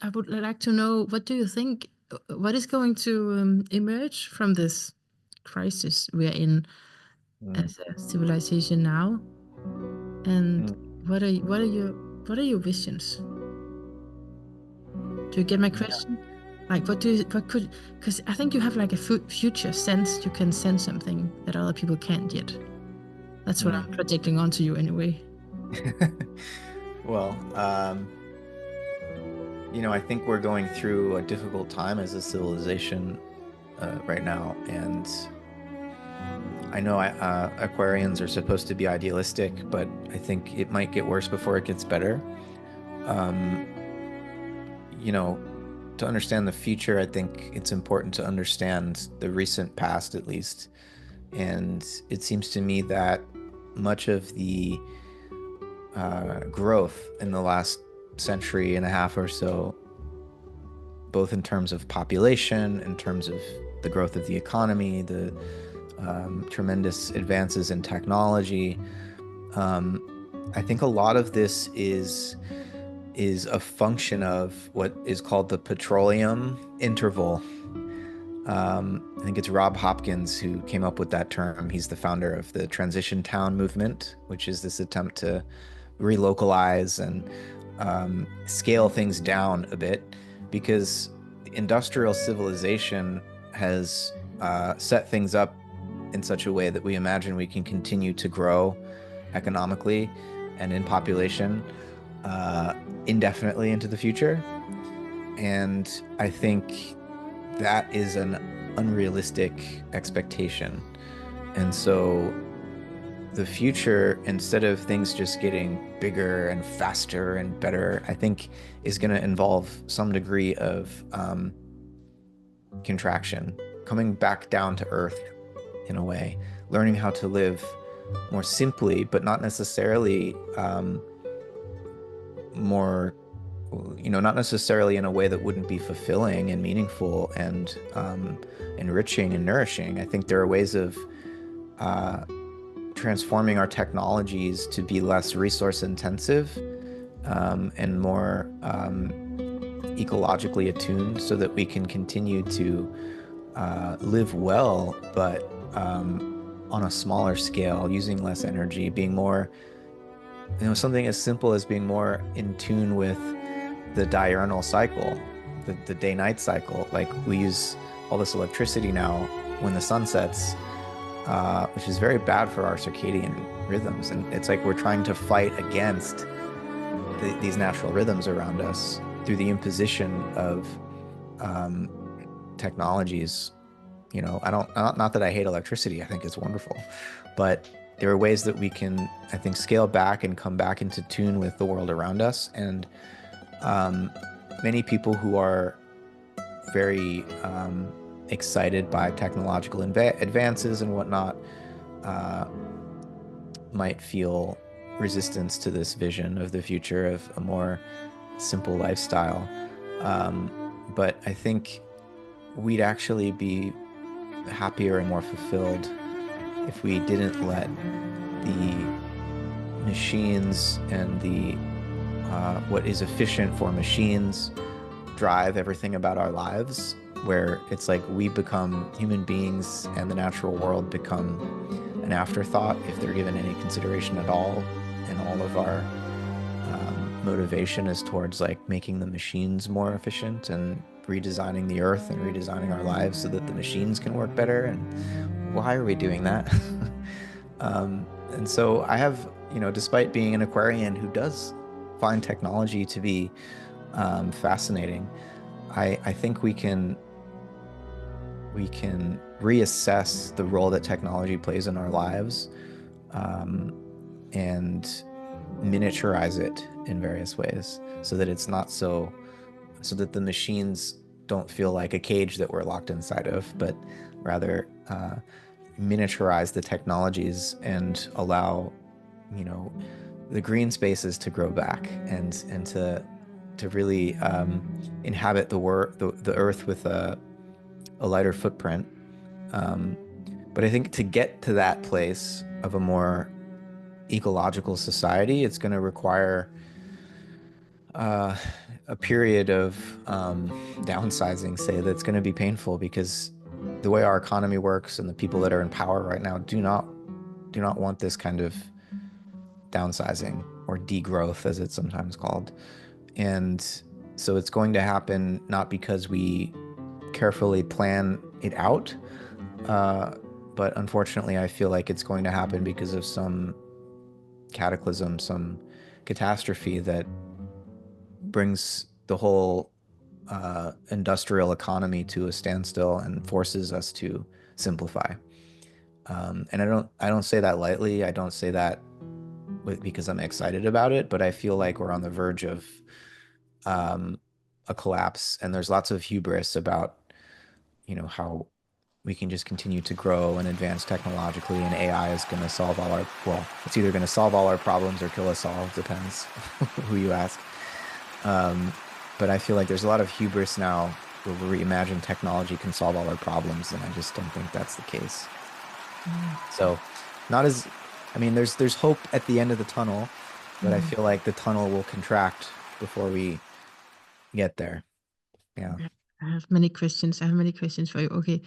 I would like to know, what do you think? What is going to emerge from this crisis we are in Mm, as a civilization now? And mm, what are your visions? Do you get my yeah. question? Like, what could, because I think you have like a future sense. You can sense something that other people can't yet. That's what I'm Mm. projecting onto you anyway. Well, I think we're going through a difficult time as a civilization right now, and I know Aquarians are supposed to be idealistic, but I think it might get worse before it gets better. Um, you know, to understand the future, I think it's important to understand the recent past at least. And it seems to me that much of the growth in the last century and a half or so, both in terms of population, in terms of the growth of the economy, the tremendous advances in technology, um, I think a lot of this is a function of what is called the petroleum interval. I think it's Rob Hopkins who came up with that term. He's the founder of the transition town movement, which is this attempt to relocalize and scale things down a bit because industrial civilization has set things up in such a way that we imagine we can continue to grow economically and in population uh, indefinitely into the future. And I think that is an unrealistic expectation. And so the future, instead of things just getting bigger and faster and better, I think is going to involve some degree of contraction, coming back down to earth in a way, learning how to live more simply, but not necessarily more, not necessarily in a way that wouldn't be fulfilling and meaningful and enriching and nourishing. I think there are ways of uh, transforming our technologies to be less resource intensive and more ecologically attuned so that we can continue to live well, but on a smaller scale, using less energy, being more, something as simple as being more in tune with the diurnal cycle, the day-night cycle. Like we use all this electricity now when the sun sets, which is very bad for our circadian rhythms. And it's like we're trying to fight against these natural rhythms around us through the imposition of um, technologies. I don't, not that I hate electricity, I think it's wonderful, but there are ways that we can, I think, scale back and come back into tune with the world around us. And um, many people who are very excited by technological advances and whatnot uh, might feel resistance to this vision of the future of a more simple lifestyle. Um, but I think we'd actually be happier and more fulfilled if we didn't let the machines and the what is efficient for machines drive everything about our lives, where it's like we become human beings and the natural world become an afterthought if they're given any consideration at all, and all of our motivation is towards like making the machines more efficient and redesigning the earth and redesigning our lives so that the machines can work better. And why are we doing that? And so I have, despite being an Aquarian who does find technology to be fascinating, I think we can reassess the role that technology plays in our lives um, and miniaturize it in various ways so that it's not so that the machines don't feel like a cage that we're locked inside of, but rather miniaturize the technologies and allow, you know, the green spaces to grow back and to really inhabit the earth with a lighter footprint. Um, but I think to get to that place of a more ecological society, it's going to require uh, a period of downsizing, say, that's going to be painful because the way our economy works and the people that are in power right now do not want this kind of downsizing or degrowth, as it's sometimes called. And so it's going to happen not because we carefully plan it out, uh, but unfortunately, I feel like it's going to happen because of some cataclysm, some catastrophe that brings the whole industrial economy to a standstill and forces us to simplify. And I don't say that lightly. I don't say that because I'm excited about it, but I feel like we're on the verge of um, a collapse, and there's lots of hubris about how we can just continue to grow and advance technologically, and AI is going to solve all our, well, it's either going to solve all our problems or kill us all, depends who you ask. Um, but I feel like there's a lot of hubris now where we imagine technology can solve all our problems, and I just don't think that's the case. Mm. So, not as, I mean, there's hope at the end of the tunnel, but I Mm. feel like the tunnel will contract before we get there. Yeah. I have many questions. I have many questions for you. Okay.